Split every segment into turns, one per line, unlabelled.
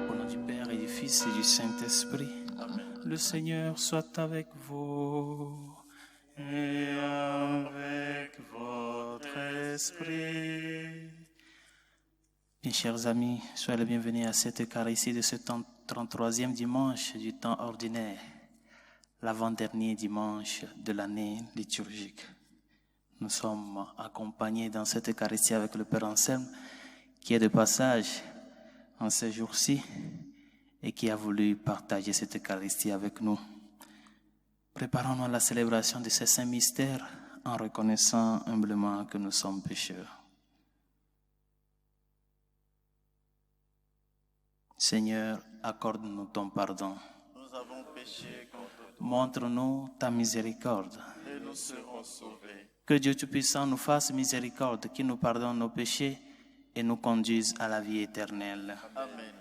Au nom du Père et du Fils et du Saint-Esprit, le Seigneur soit avec vous et avec votre esprit. Mes chers amis, soyez les bienvenus à cette Eucharistie de ce 33e dimanche du temps ordinaire, l'avant-dernier dimanche de l'année liturgique. Nous sommes accompagnés dans cette Eucharistie avec le Père Anselme, qui est de passage en ces jours-ci et qui a voulu partager cette Eucharistie avec nous. Préparons-nous à la célébration de ces saints mystères en reconnaissant humblement que nous sommes pécheurs. Seigneur, accorde-nous ton pardon.
Nous avons péché contre toi
Montre-nous ta miséricorde.
et nous serons sauvés.
Que Dieu Tout-Puissant nous fasse miséricorde, qu'il nous pardonne nos péchés et nous conduise à la vie éternelle.
Amen.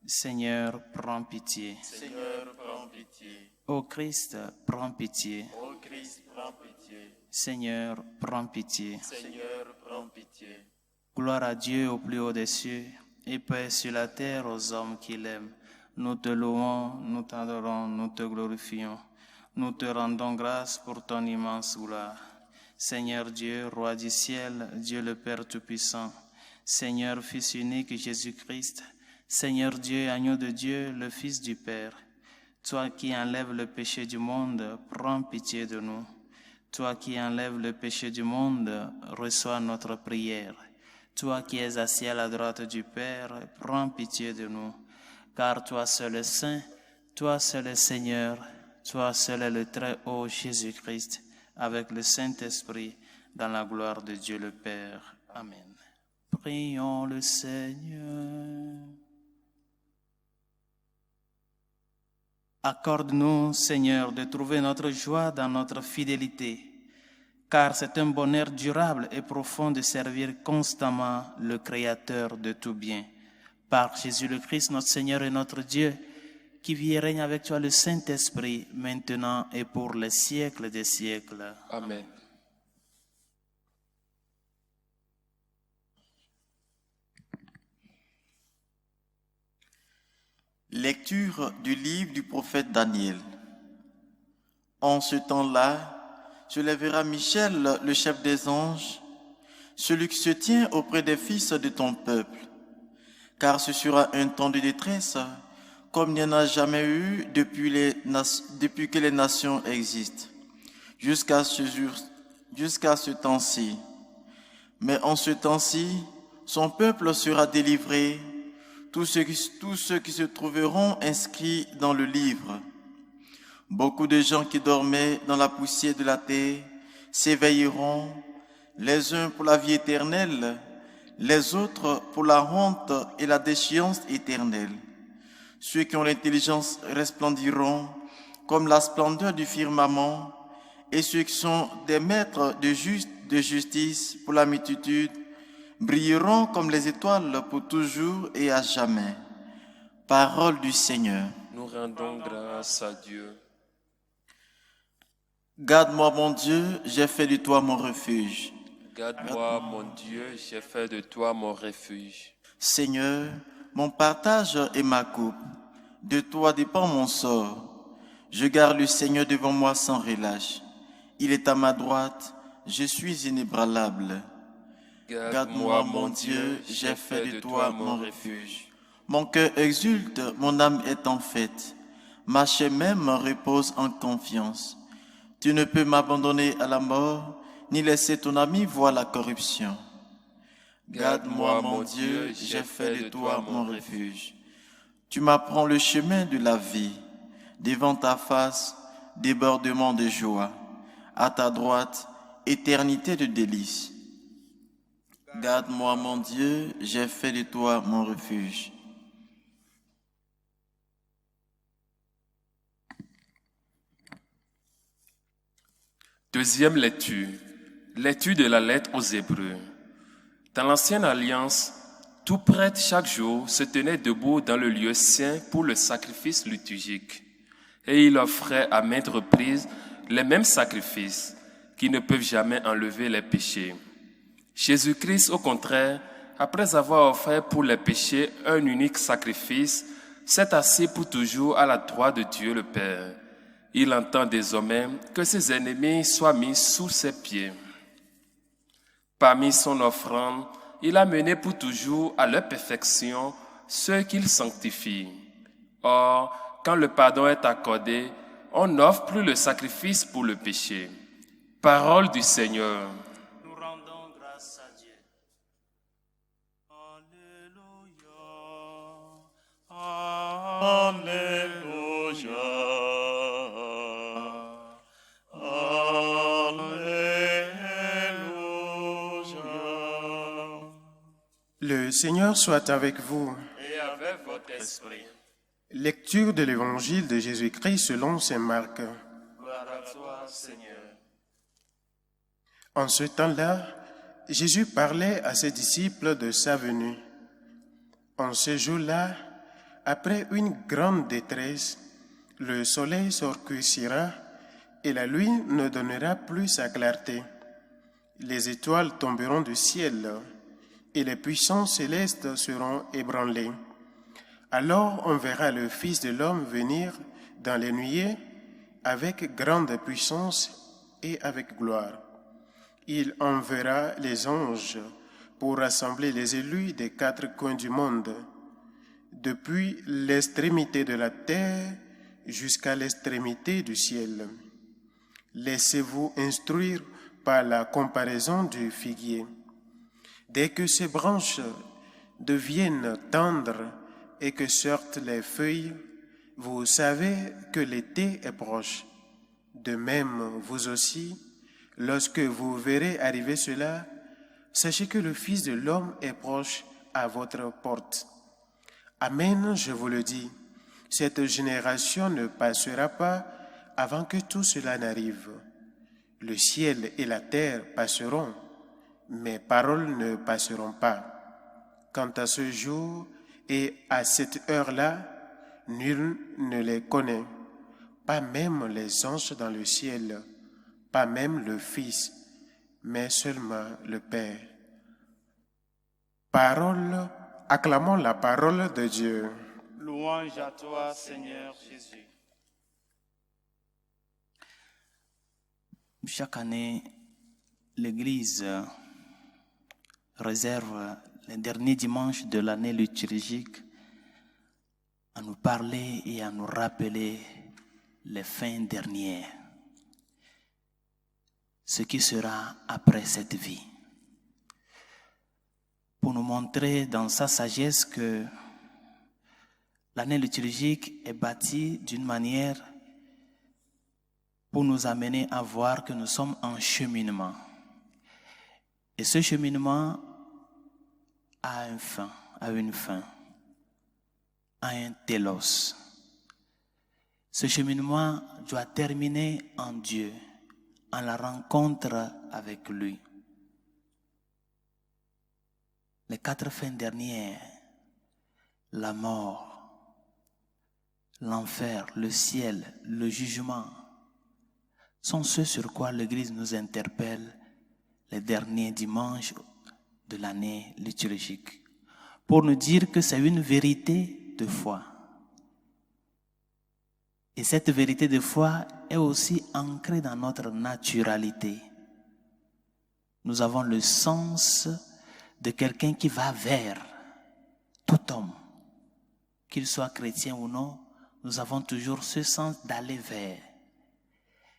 Seigneur, prends pitié.
Seigneur, prends pitié.
Ô Christ, prends pitié.
Ô Christ, prends pitié.
Seigneur, prends pitié.
Seigneur, prends pitié.
Gloire à Dieu au plus haut des cieux et paix sur la terre aux hommes qu'il aime. Nous te louons, nous t'adorons, nous te glorifions. Nous te rendons grâce pour ton immense gloire. Seigneur Dieu, Roi du ciel, Dieu le Père Tout-Puissant, Seigneur Fils unique Jésus-Christ, Seigneur Dieu, agneau de Dieu, le Fils du Père, toi qui enlèves le péché du monde, prends pitié de nous. Toi qui enlèves le péché du monde, reçois notre prière. Toi qui es assis à la droite du Père, prends pitié de nous. Car toi seul est saint, toi seul est Seigneur, toi seul est le très haut Jésus-Christ, avec le Saint-Esprit, dans la gloire de Dieu le Père. Amen. Prions le Seigneur. Accorde-nous, Seigneur, de trouver notre joie dans notre fidélité, car c'est un bonheur durable et profond de servir constamment le Créateur de tout bien. Par Jésus le Christ, notre Seigneur et notre Dieu, qui vit et règne avec toi le Saint-Esprit, maintenant et pour les siècles des siècles.
Amen.
Lecture du livre du prophète Daniel. En ce temps-là, se lèvera Michel, le chef des anges, celui qui se tient auprès des fils de ton peuple, car ce sera un temps de détresse, comme il n'y en a jamais eu depuis que les nations existent, jusqu'à ce temps-ci. Mais en ce temps-ci, son peuple sera délivré, tous ceux qui se trouveront inscrits dans le livre. Beaucoup de gens qui dormaient dans la poussière de la terre s'éveilleront, les uns pour la vie éternelle, les autres pour la honte et la déchéance éternelle. Ceux qui ont l'intelligence resplendiront comme la splendeur du firmament, et ceux qui sont des maîtres de justice pour la multitude brilleront comme les étoiles pour toujours et à jamais. Parole du Seigneur.
Nous rendons grâce à Dieu.
Garde-moi, mon Dieu, j'ai fait de toi mon refuge.
Garde-moi, mon Dieu, j'ai fait de toi mon refuge.
Seigneur, mon partage et ma coupe, de toi dépend mon sort. Je garde le Seigneur devant moi sans relâche. Il est à ma droite, je suis inébranlable. Garde-moi, mon Dieu, j'ai fait de toi mon refuge. Mon cœur exulte, mon âme est en fête. Ma chair même repose en confiance. Tu ne peux m'abandonner à la mort, ni laisser ton ami voir la corruption. Garde-moi, mon Dieu, j'ai fait de toi mon refuge. Tu m'apprends le chemin de la vie. Devant ta face, débordement de joie. À ta droite, éternité de délices. Garde-moi, mon Dieu, j'ai fait de toi mon refuge.
Deuxième lecture. Lecture de la lettre aux Hébreux. Dans l'Ancienne Alliance, Tout prêtre chaque jour se tenait debout dans le lieu saint pour le sacrifice liturgique. Et il offrait à maintes reprises les mêmes sacrifices qui ne peuvent jamais enlever les péchés. Jésus-Christ, au contraire, après avoir offert pour les péchés un unique sacrifice, s'est assis pour toujours à la droite de Dieu le Père. Il entend désormais que ses ennemis soient mis sous ses pieds. Parmi son offrande, il a mené pour toujours à leur perfection ceux qu'il sanctifie. Or, quand le pardon est accordé, on n'offre plus le sacrifice pour le péché. Parole du Seigneur.
Nous rendons grâce à Dieu. Alléluia. Alléluia.
Le Seigneur soit avec vous.
Et avec votre esprit.
Lecture de l'Évangile de Jésus-Christ selon saint Marc.
Gloire à toi, Seigneur.
En ce temps-là, Jésus parlait à ses disciples de sa venue. En ce jour-là, après une grande détresse, le soleil s'obscurcira et la nuit ne donnera plus sa clarté. Les étoiles tomberont du ciel et les puissances célestes seront ébranlées. Alors on verra le Fils de l'homme venir dans les nuées avec grande puissance et avec gloire. Il enverra les anges pour rassembler les élus des quatre coins du monde, depuis l'extrémité de la terre jusqu'à l'extrémité du ciel. Laissez-vous instruire par la comparaison du figuier. Dès que ses branches deviennent tendres et que sortent les feuilles, vous savez que l'été est proche. De même, vous aussi, lorsque vous verrez arriver cela, sachez que le Fils de l'homme est proche à votre porte. Amen, je vous le dis, cette génération ne passera pas avant que tout cela n'arrive. Le ciel et la terre passeront, mes paroles ne passeront pas. Quant à ce jour et à cette heure-là, nul ne les connaît, pas même les anges dans le ciel, pas même le Fils, mais seulement le Père. Acclamons la parole de Dieu.
Louange à toi, Seigneur Jésus. Chaque année, l'Église réserve les derniers dimanches de l'année liturgique à nous parler et à nous rappeler les fins dernières, ce qui sera après cette vie, pour nous montrer dans sa sagesse que l'année liturgique est bâtie d'une manière pour nous amener à voir que nous sommes en cheminement. Et ce cheminement a une fin, a un télos. Ce cheminement doit terminer en Dieu, en la rencontre avec lui. Les 4 fins dernières, la mort, l'enfer, le ciel, le jugement, sont ceux sur quoi l'Église nous interpelle les derniers dimanches de l'année liturgique, pour nous dire que c'est une vérité de foi. Et cette vérité de foi est aussi ancrée dans notre naturalité. Nous avons le sens de quelqu'un qui va vers tout homme, qu'il soit chrétien ou non. Nous avons toujours ce sens d'aller vers.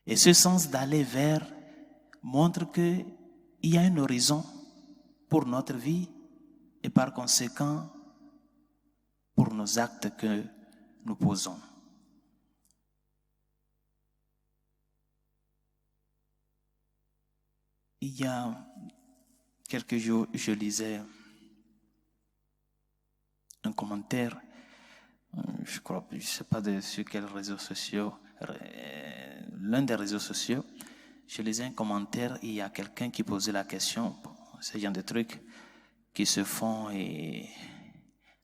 Et ce sens d'aller vers montre qu'il y a un horizon pour notre vie et par conséquent pour nos actes que nous posons. Il y a quelques jours, je lisais un commentaire, je ne sais pas sur quels réseaux sociaux, l'un des réseaux sociaux, je lisais un commentaire et il y a quelqu'un qui posait la question, ce genre de truc, qui se font et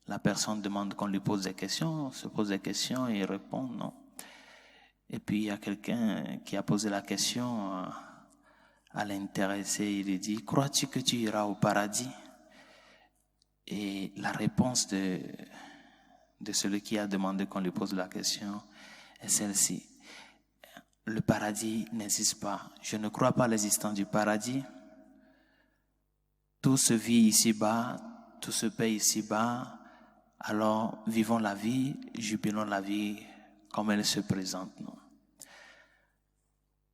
la personne demande qu'on lui pose des questions, se pose des questions et il répond non. Et puis il y a quelqu'un qui a posé la question à l'intéressé, il lui dit « Crois-tu que tu iras au paradis ?» Et la réponse de celui qui a demandé qu'on lui pose la question est celle-ci. Le paradis n'existe pas. Je ne crois pas à l'existence du paradis. Tout se vit ici-bas, tout se paie ici-bas. Alors, vivons la vie, jubilons la vie comme elle se présente. Non?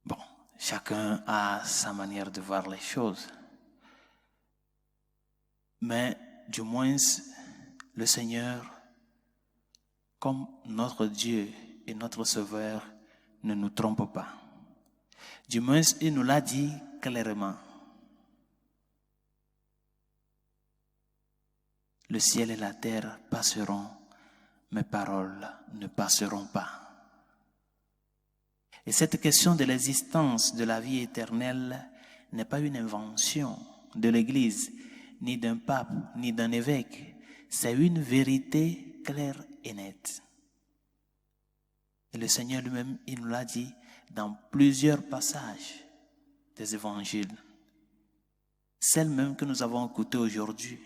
Bon, chacun a sa manière de voir les choses. Mais, du moins, le Seigneur, comme notre Dieu et notre Sauveur, ne nous trompe pas. Du moins, il nous l'a dit clairement. Le ciel et la terre passeront, mes paroles ne passeront pas. Et cette question de l'existence de la vie éternelle n'est pas une invention de l'Église, ni d'un pape, ni d'un évêque. C'est une vérité claire et nette. Et le Seigneur lui-même, il nous l'a dit dans plusieurs passages des évangiles. Celles même que nous avons écoutées aujourd'hui,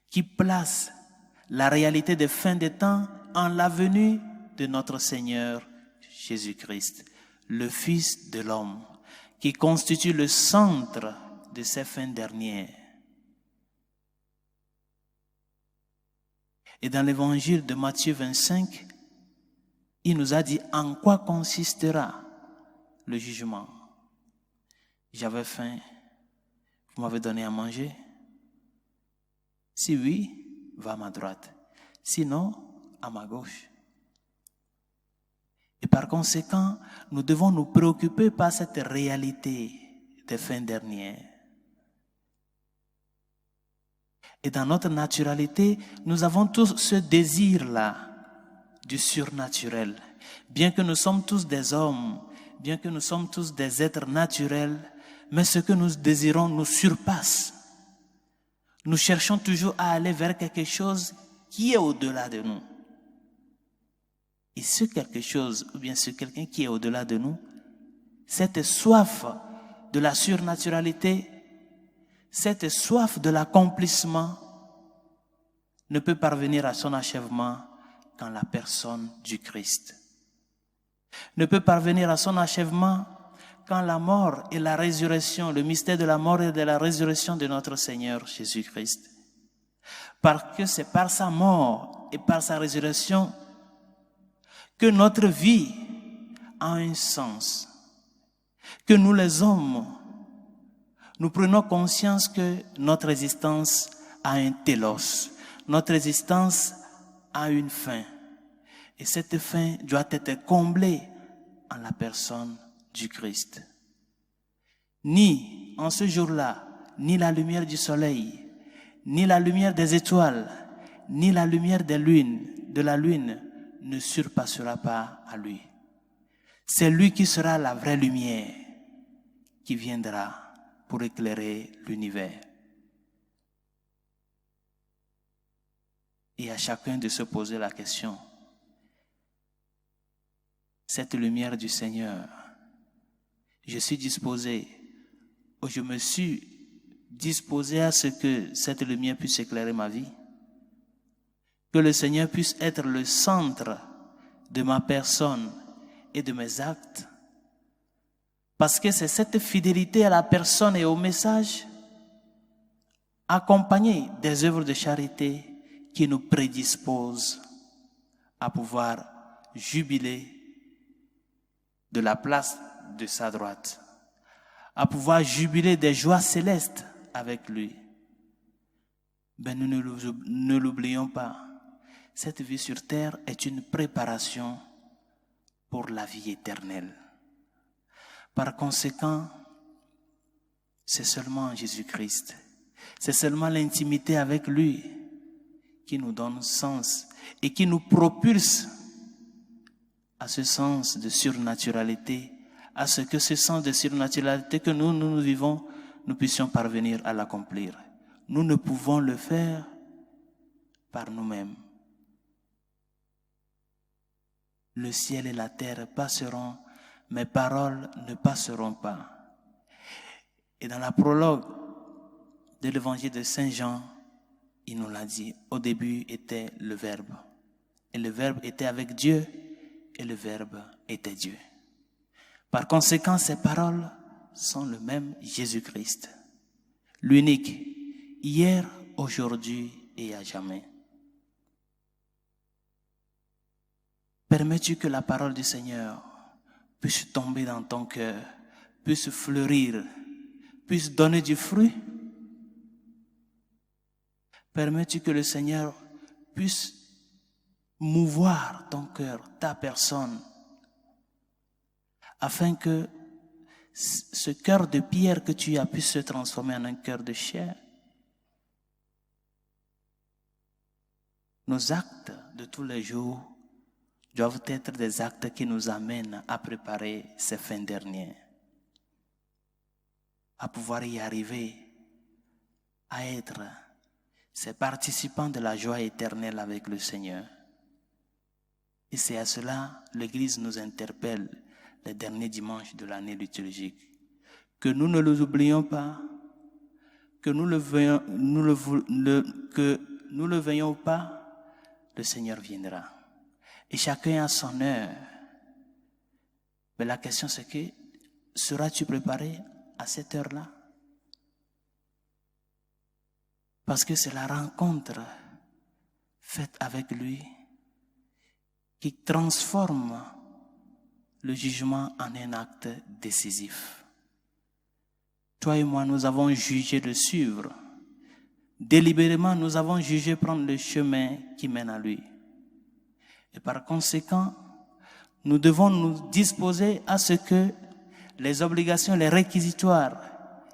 qui place la réalité des fins des temps en la venue de notre Seigneur Jésus-Christ, le Fils de l'homme, qui constitue le centre de ces fins dernières. Et dans l'évangile de Matthieu 25, il nous a dit en quoi consistera le jugement. J'avais faim, vous m'avez donné à manger. Si oui, va à ma droite. Sinon, à ma gauche. Et par conséquent, nous devons nous préoccuper par cette réalité des fins dernières. Et dans notre naturalité, nous avons tous ce désir-là du surnaturel. Bien que nous sommes tous des hommes, bien que nous sommes tous des êtres naturels, mais ce que nous désirons nous surpasse. Nous cherchons toujours à aller vers quelque chose qui est au-delà de nous. Et ce quelque chose, ou bien ce quelqu'un qui est au-delà de nous, cette soif de la surnaturalité, cette soif de l'accomplissement ne peut parvenir à son achèvement qu'en la personne du Christ. Ne peut parvenir à son achèvement qu'en la mort et la résurrection, le mystère de la mort et de la résurrection de notre Seigneur Jésus-Christ. Parce que c'est par sa mort et par sa résurrection que notre vie a un sens. Que nous les hommes, nous prenons conscience que notre existence a un télos. Notre existence a une fin. Et cette fin doit être comblée en la personne du Christ. Ni en ce jour-là, ni la lumière du soleil, ni la lumière des étoiles, ni la lumière de la lune ne surpassera pas à lui. C'est lui qui sera la vraie lumière qui viendra pour éclairer l'univers. Et à chacun de se poser la question, cette lumière du Seigneur, je suis disposé, ou je me suis disposé à ce que cette lumière puisse éclairer ma vie, que le Seigneur puisse être le centre de ma personne et de mes actes, parce que c'est cette fidélité à la personne et au message, accompagnée des œuvres de charité, qui nous prédispose à pouvoir jubiler de la place de sa droite, à pouvoir jubiler des joies célestes avec lui. Ben nous ne l'oublions pas. Cette vie sur terre est une préparation pour la vie éternelle. Par conséquent, c'est seulement Jésus-Christ, c'est seulement l'intimité avec lui qui nous donne sens et qui nous propulse à ce sens de surnaturalité, à ce que ce sens de surnaturalité que nous vivons, nous puissions parvenir à l'accomplir. nous ne pouvons le faire par nous-mêmes. Le ciel et la terre passeront, mes paroles ne passeront pas. Et dans la prologue de l'évangile de Saint Jean, il nous l'a dit, au début était le Verbe. Et le Verbe était avec Dieu, et le Verbe était Dieu. Par conséquent, ces paroles sont le même Jésus-Christ, l'unique, hier, aujourd'hui et à jamais. Permets-tu que la parole du Seigneur puisse tomber dans ton cœur, puisse fleurir, puisse donner du fruit? Permets-tu que le Seigneur puisse mouvoir ton cœur, ta personne, afin que ce cœur de pierre que tu as puisse se transformer en un cœur de chair? Nos actes de tous les jours doivent être des actes qui nous amènent à préparer ces fins dernières, à pouvoir y arriver, à être ces participants de la joie éternelle avec le Seigneur. Et c'est à cela l'Église nous interpelle les derniers dimanches de l'année liturgique. Que nous ne les oublions pas, que nous le veuillons ou pas, le Seigneur viendra. Et chacun a son heure. Mais la question c'est que, seras-tu préparé à cette heure-là? Parce que c'est la rencontre faite avec lui qui transforme le jugement en un acte décisif. Toi et moi, nous avons jugé de suivre. Délibérément, nous avons jugé prendre le chemin qui mène à lui. Et par conséquent, nous devons nous disposer à ce que les obligations, les réquisitoires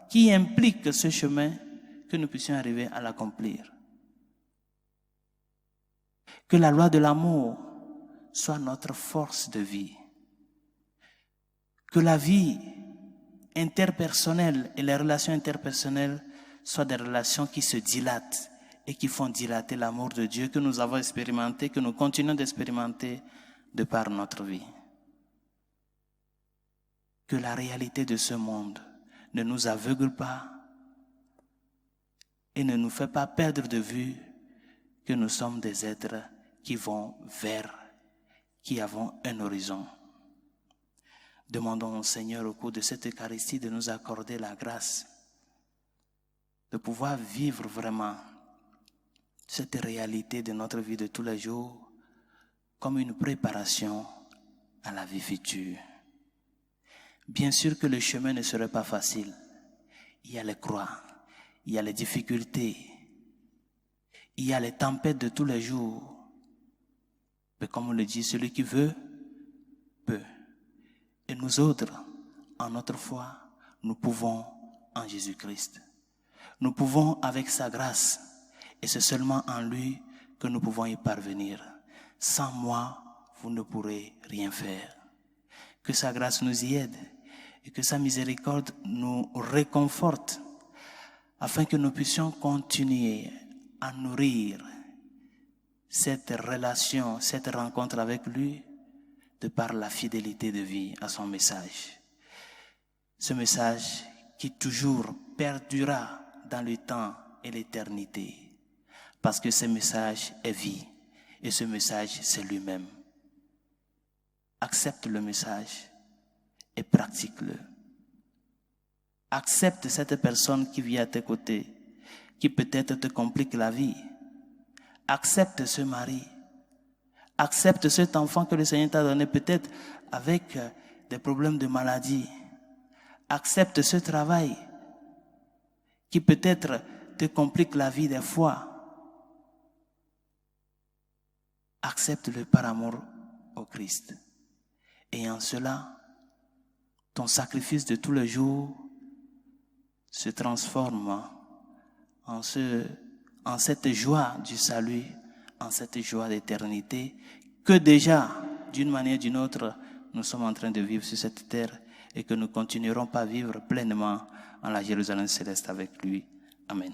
qui impliquent ce chemin, que nous puissions arriver à l'accomplir. Que la loi de l'amour soit notre force de vie. Que la vie interpersonnelle et les relations interpersonnelles soient des relations qui se dilatent et qui font dilater l'amour de Dieu que nous avons expérimenté, que nous continuons d'expérimenter de par notre vie. Que la réalité de ce monde ne nous aveugle pas et ne nous fait pas perdre de vue que nous sommes des êtres qui vont vers, qui avons un horizon. Demandons au Seigneur au cours de cette Eucharistie de nous accorder la grâce de pouvoir vivre vraiment cette réalité de notre vie de tous les jours comme une préparation à la vie future. Bien sûr que le chemin ne serait pas facile. Il y a les croix, il y a les difficultés, il y a les tempêtes de tous les jours. Mais comme on le dit, celui qui veut, peut. Et nous autres, en notre foi, nous pouvons en Jésus-Christ. Nous pouvons avec sa grâce, et c'est seulement en lui que nous pouvons y parvenir. Sans moi, vous ne pourrez rien faire. Que sa grâce nous y aide et que sa miséricorde nous réconforte afin que nous puissions continuer à nourrir cette relation, cette rencontre avec lui de par la fidélité de vie à son message. Ce message qui toujours perdurera dans le temps et l'éternité parce que ce message est vie et ce message c'est lui-même. Accepte le message et pratique-le. Accepte cette personne qui vit à tes côtés, qui peut-être te complique la vie. Accepte ce mari. Accepte cet enfant que le Seigneur t'a donné peut-être avec des problèmes de maladie. Accepte ce travail qui peut-être te complique la vie des fois. Accepte-le par amour au Christ. Et en cela, ton sacrifice de tous les jours se transforme en cette joie du salut, en cette joie d'éternité que déjà, d'une manière ou d'une autre, nous sommes en train de vivre sur cette terre et que nous continuerons à vivre pleinement en la Jérusalem céleste avec lui. Amen.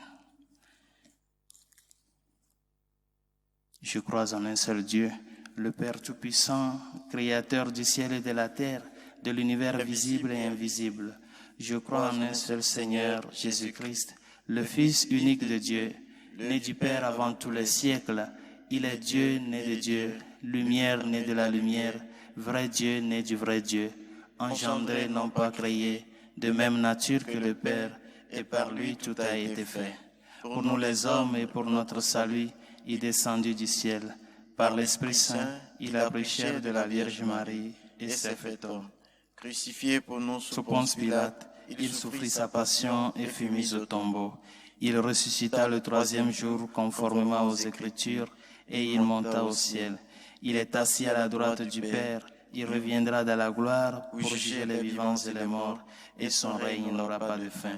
Je crois en un seul Dieu, le Père Tout-Puissant, Créateur du ciel et de la terre, de l'univers visible et invisible. Je crois en un seul Seigneur, Jésus-Christ, le Fils unique de Dieu, né du Père avant tous les siècles. Il est Dieu, né de Dieu, lumière, né de la lumière, vrai Dieu, né du vrai Dieu, engendré, non pas créé, de même nature que le Père, et par lui tout a été fait. Pour nous les hommes et pour notre salut, il est descendu du ciel. Par l'Esprit Saint, il a pris chair de la Vierge Marie et s'est fait homme.
Crucifié pour nous
Sous Ponce Pilate, il souffrit sa passion et fut mis au tombeau. Il ressuscita le troisième jour conformément aux Écritures et il monta au ciel. Il est assis à la droite du Père. Il reviendra dans la gloire pour juger les vivants et les morts, et son règne n'aura pas de fin.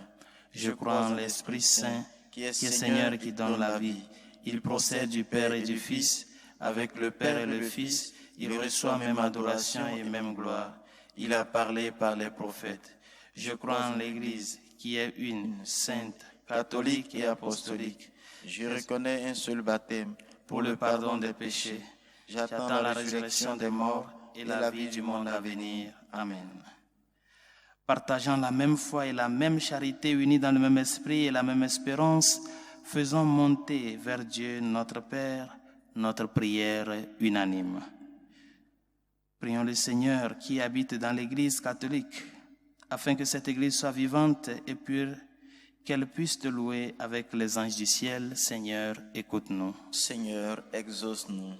Je crois en l'Esprit Saint, qui est Seigneur et qui donne la vie. Il procède du Père et du Fils. Avec le Père et le Fils, il reçoit même adoration et même gloire. Il a parlé par les prophètes. Je crois en l'Église, qui est une, sainte, catholique et apostolique.
Je reconnais un seul baptême
Pour le pardon des péchés, j'attends la résurrection des morts et la vie du monde à venir. Amen. Partageant la même foi et la même charité, unis dans le même esprit et la même espérance, faisons monter vers Dieu notre Père notre prière unanime. Prions le Seigneur qui habite dans l'Église catholique, afin que cette Église soit vivante et pure, qu'elle puisse te louer avec les anges du ciel. Seigneur, écoute-nous.
Seigneur, exauce-nous.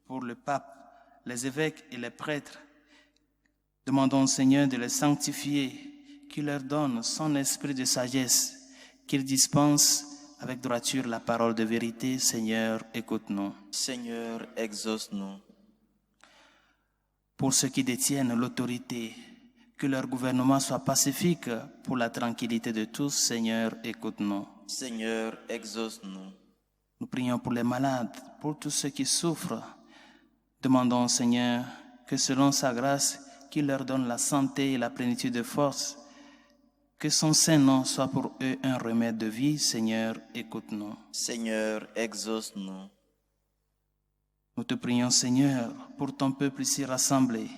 Pour le pape, les évêques et les prêtres, demandons au Seigneur de les sanctifier, qu'il leur donne son esprit de sagesse, qu'il dispense avec droiture la parole de vérité. Seigneur, écoute-nous.
Seigneur, exauce-nous.
Pour ceux qui détiennent l'autorité, que leur gouvernement soit pacifique pour la tranquillité de tous. Seigneur, écoute-nous.
Seigneur, exauce-nous.
Nous prions pour les malades, pour tous ceux qui souffrent. Demandons au Seigneur que selon sa grâce, qu'il leur donne la santé et la plénitude de force, que son Saint-Nom soit pour eux un remède de vie. Seigneur, écoute-nous.
Seigneur, exauce-nous.
Nous te prions, Seigneur, pour ton peuple ici rassemblé.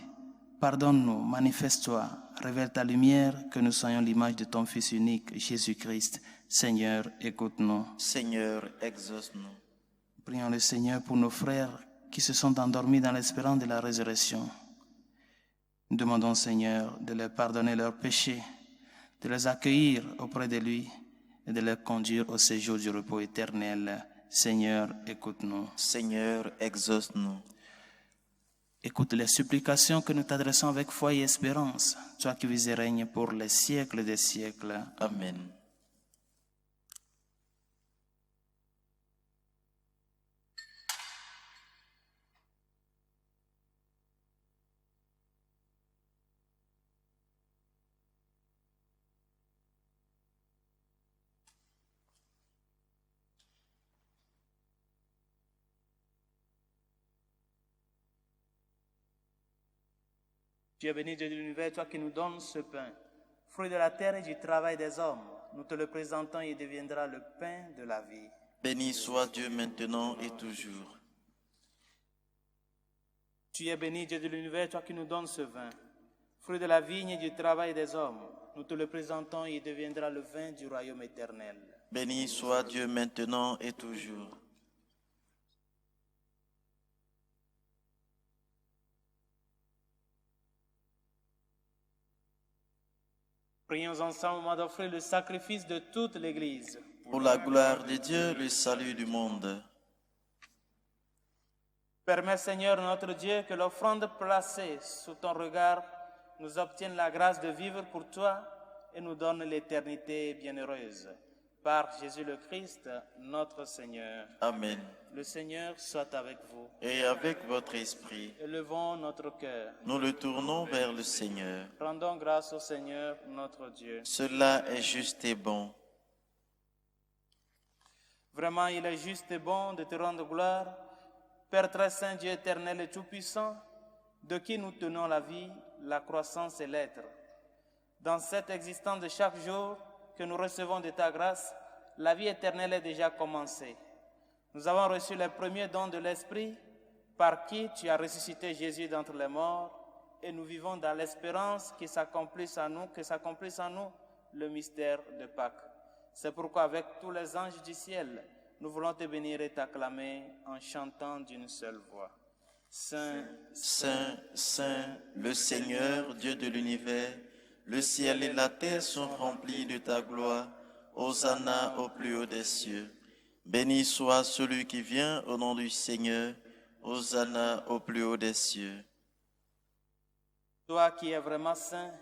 Pardonne-nous, manifeste-toi, révèle ta lumière, que nous soyons l'image de ton Fils unique, Jésus-Christ. Seigneur, écoute-nous.
Seigneur, exauce-nous.
Prions le Seigneur pour nos frères qui se sont endormis dans l'espérance de la résurrection. Nous demandons, Seigneur, de leur pardonner leurs péchés, de les accueillir auprès de lui et de les conduire au séjour du repos éternel. Seigneur, écoute-nous.
Seigneur, exauce-nous.
Écoute les supplications que nous t'adressons avec foi et espérance, toi qui vis et règnes pour les siècles des siècles.
Amen.
Tu es béni Dieu de l'univers, toi qui nous donnes ce pain, fruit de la terre et du travail des hommes. Nous te le présentons et il deviendra le pain de la vie.
Béni soit Dieu maintenant et toujours.
Tu es béni Dieu de l'univers, toi qui nous donnes ce vin, fruit de la vigne et du travail des hommes. Nous te le présentons et il deviendra le vin du royaume éternel.
Béni soit Dieu maintenant et toujours.
Prions ensemble au moment d'offrir le sacrifice de toute l'Église.
Pour la gloire de Dieu, le salut du monde.
Permets, Seigneur notre Dieu, que l'offrande placée sous ton regard nous obtienne la grâce de vivre pour toi et nous donne l'éternité bienheureuse. Par Jésus le Christ, notre Seigneur.
Amen.
Le Seigneur soit avec vous.
Et avec votre esprit,
Élevons notre cœur.
nous le tournons vers le Seigneur.
Rendons grâce au Seigneur notre Dieu.
Cela est juste et bon.
Vraiment, il est juste et bon de te rendre gloire, Père très saint, Dieu éternel et tout-puissant, de qui nous tenons la vie, la croissance et l'être. Dans cette existence de chaque jour que nous recevons de ta grâce, la vie éternelle est déjà commencée. Nous avons reçu les premiers dons de l'Esprit par qui tu as ressuscité Jésus d'entre les morts et nous vivons dans l'espérance que s'accomplisse en nous le mystère de Pâques. C'est pourquoi avec tous les anges du ciel, nous voulons te bénir et t'acclamer en chantant d'une seule voix. Saint,
Saint, Saint, le Seigneur, Dieu de l'univers, le ciel et la terre sont remplis de ta gloire. Hosanna au plus haut des cieux. Béni soit celui qui vient au nom du Seigneur. Hosanna au plus haut des cieux.
Toi qui es vraiment saint,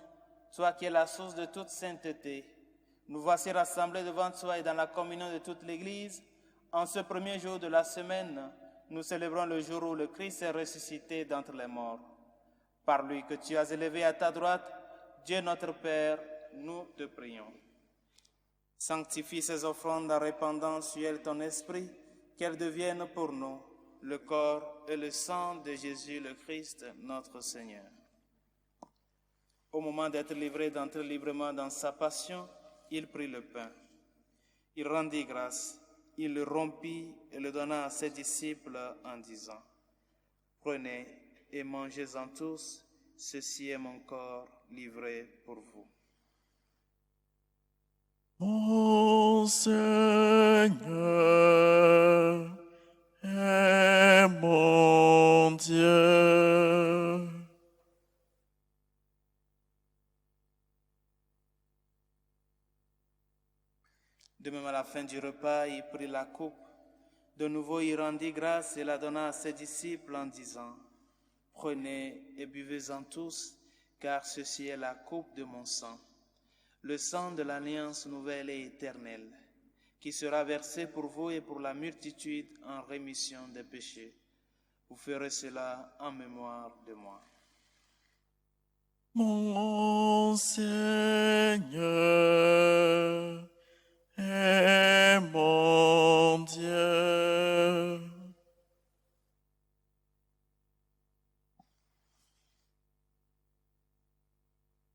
toi qui es la source de toute sainteté, nous voici rassemblés devant toi et dans la communion de toute l'Église. En ce premier jour de la semaine, nous célébrons le jour où le Christ est ressuscité d'entre les morts. Par lui que tu as élevé à ta droite, Dieu notre Père, nous te prions. Sanctifie ces offrandes en répandant sur elles ton esprit, qu'elles deviennent pour nous le corps et le sang de Jésus le Christ, notre Seigneur. Au moment d'être livré d'entrer librement dans sa passion, il prit le pain. Il rendit grâce, il le rompit et le donna à ses disciples en disant : « Prenez et mangez-en tous, ceci est mon corps livré pour vous. »
Mon Seigneur et mon Dieu.
De même, à la fin du repas, il prit la coupe. De nouveau, il rendit grâce et la donna à ses disciples en disant : « Prenez et buvez-en tous, car ceci est la coupe de mon sang, le sang de l'alliance nouvelle et éternelle, qui sera versé pour vous et pour la multitude en rémission des péchés. Vous ferez cela en mémoire de moi. »
Mon Seigneur et mon Dieu.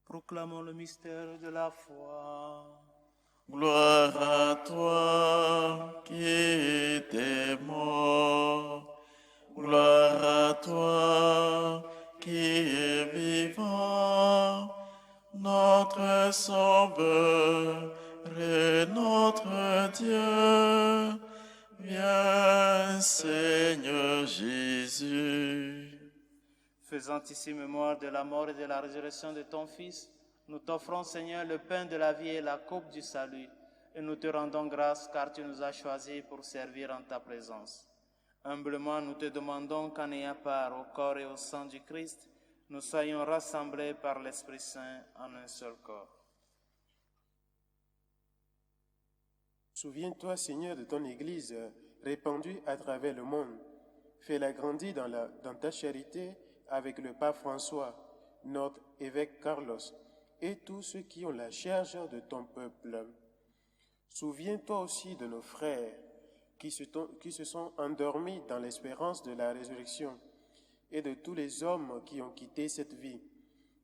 Proclamons le mystère de la foi.
Gloire à toi qui étais mort. Gloire à toi qui es vivant. Notre Sauveur et notre Dieu. Viens, Seigneur Jésus.
Faisant ici mémoire de la mort et de la résurrection de ton Fils, nous t'offrons, Seigneur, le pain de la vie et la coupe du salut, et nous te rendons grâce car tu nous as choisis pour servir en ta présence. Humblement, nous te demandons qu'en ayant part au corps et au sang du Christ, nous soyons rassemblés par l'Esprit Saint en un seul corps.
Souviens-toi, Seigneur, de ton Église répandue à travers le monde. Fais-la grandir dans ta charité avec le pape François, notre évêque Carlos, et tous ceux qui ont la charge de ton peuple. Souviens-toi aussi de nos frères qui se sont endormis dans l'espérance de la résurrection et de tous les hommes qui ont quitté cette vie.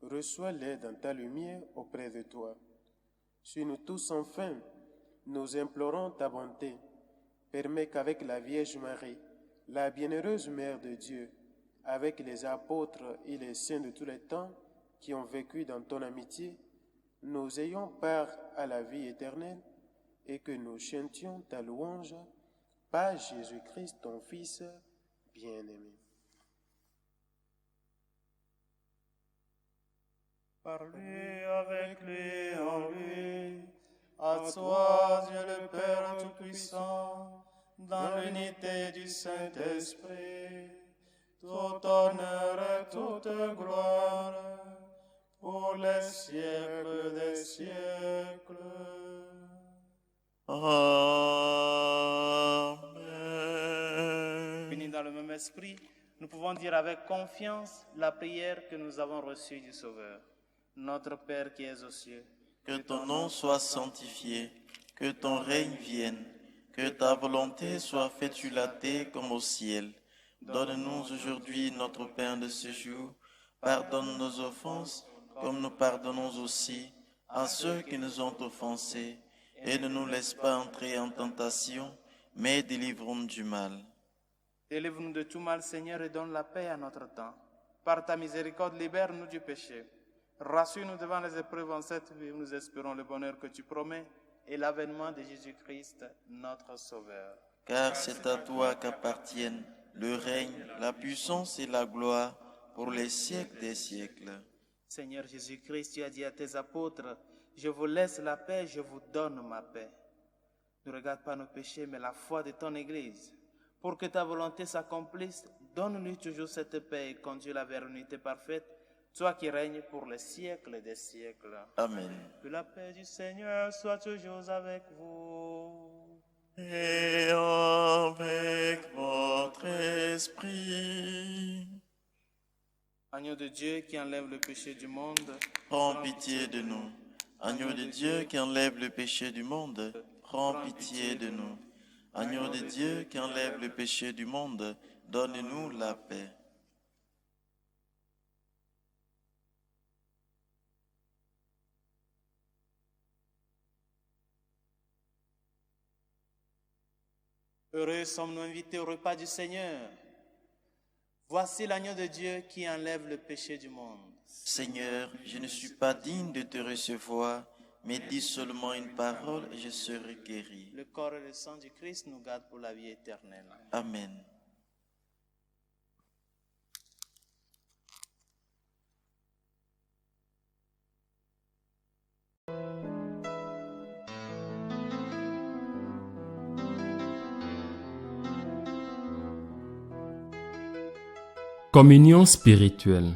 Reçois-les dans ta lumière auprès de toi. Sur nous tous enfin, nous implorons ta bonté. Permets qu'avec la Vierge Marie, la bienheureuse Mère de Dieu, avec les apôtres et les saints de tous les temps qui ont vécu dans ton amitié, nous ayons part à la vie éternelle et que nous chantions ta louange par Jésus-Christ, ton Fils bien-aimé.
Par lui, avec lui, en lui, à toi, Dieu le Père Tout-Puissant, dans l'unité du Saint-Esprit, tout honneur et toute gloire, pour les siècles des siècles.
Amen.
Unis dans le même esprit, nous pouvons dire avec confiance la prière que nous avons reçue du Sauveur. Notre Père qui es aux cieux,
Que ton nom soit sanctifié, que ton règne vienne, que ta volonté soit faite sur la terre comme au ciel. Donne-nous aujourd'hui notre pain de ce jour. Pardonne nos offenses, comme nous pardonnons aussi à ceux qui nous ont offensés. Et ne nous laisse pas entrer en tentation, mais délivre-nous du mal.
Délivre-nous de tout mal, Seigneur, et donne la paix à notre temps. Par ta miséricorde, libère-nous du péché. Rassure-nous devant les épreuves en cette vie où nous espérons le bonheur que tu promets et l'avènement de Jésus-Christ, notre Sauveur.
Car c'est à toi qu'appartiennent le règne, la puissance et la gloire pour les siècles des siècles.
Seigneur Jésus-Christ, tu as dit à tes apôtres, « Je vous laisse la paix, je vous donne ma paix. » Ne regarde pas nos péchés, mais la foi de ton Église. Pour que ta volonté s'accomplisse, donne-lui toujours cette paix et conduis-la vers l'unité parfaite, toi qui règnes pour les siècles des siècles.
Amen.
Que la paix du Seigneur soit toujours avec vous.
Et avec votre esprit.
Agneau de Dieu qui enlève le péché du monde,
Prends pitié de nous. Agneau de Dieu qui enlève le péché du monde, prends pitié de nous. Agneau de Dieu qui enlève le péché du monde, donne-nous la paix.
heureux sommes-nous invités au repas du Seigneur. Voici l'agneau de Dieu qui enlève le péché du monde.
Seigneur, je ne suis pas digne de te recevoir, mais dis seulement une parole et je serai guéri.
Le corps et le sang du Christ nous gardent pour la vie éternelle.
Amen.
Communion spirituelle.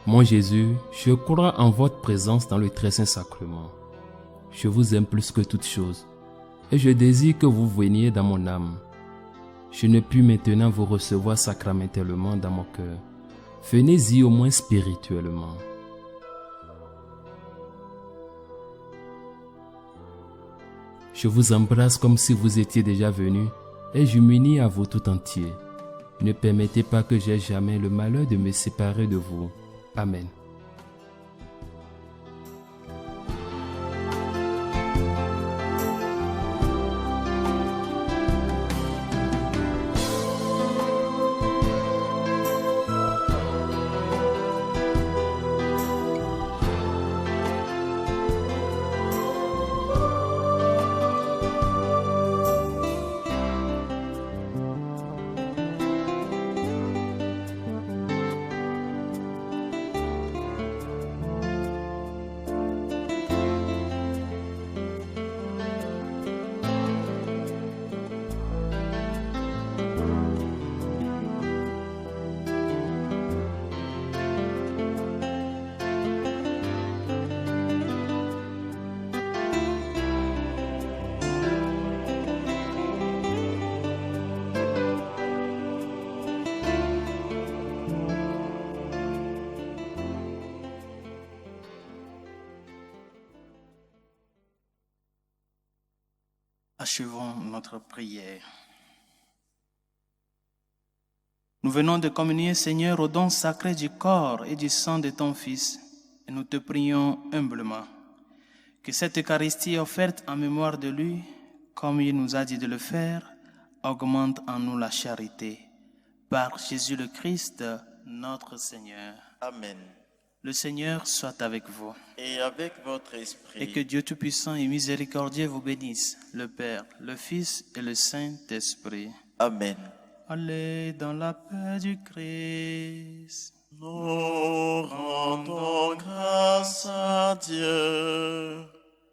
Mon Jésus, je crois en votre présence dans le très saint sacrement. Je vous aime plus que toute chose et je désire que vous veniez dans mon âme. Je ne puis maintenant vous recevoir sacramentellement dans mon cœur. Venez-y au moins spirituellement. Je vous embrasse comme si vous étiez déjà venu et je m'unis à vous tout entier. Ne permettez pas que j'aie jamais le malheur de me séparer de vous. Amen.
Achevons notre prière. Nous venons de communier, Seigneur, au don sacré du corps et du sang de ton Fils, et nous te prions humblement que cette Eucharistie offerte en mémoire de lui, comme il nous a dit de le faire, augmente en nous la charité. Par Jésus le Christ, notre Seigneur.
Amen.
Le Seigneur soit avec vous.
Et avec votre esprit.
Et que Dieu Tout-Puissant et Miséricordieux vous bénisse, le Père, le Fils et le Saint-Esprit.
Amen.
Allez dans la paix du Christ.
Nous rendons grâce à Dieu.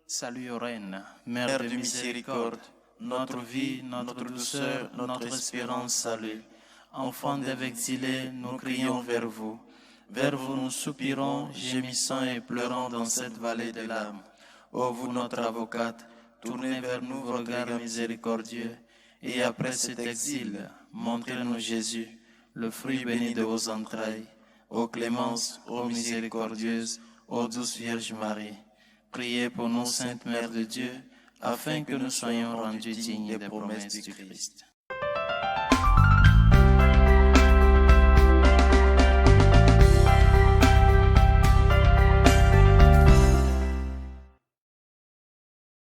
Salut aux reines, Mère de miséricorde, notre vie, notre douceur, notre espérance, salut. Enfants d'Ève exilés, nous crions vers vous. Vers vous nous soupirons, gémissant et pleurant dans cette vallée de larmes. Ô vous notre avocate, tournez vers nous vos regards miséricordieux, et après cet exil, montrez-nous Jésus, le fruit béni de vos entrailles. Ô clémence, ô miséricordieuse, ô douce Vierge Marie, priez pour nous, Sainte Mère de Dieu, afin que nous soyons rendus dignes des promesses du Christ.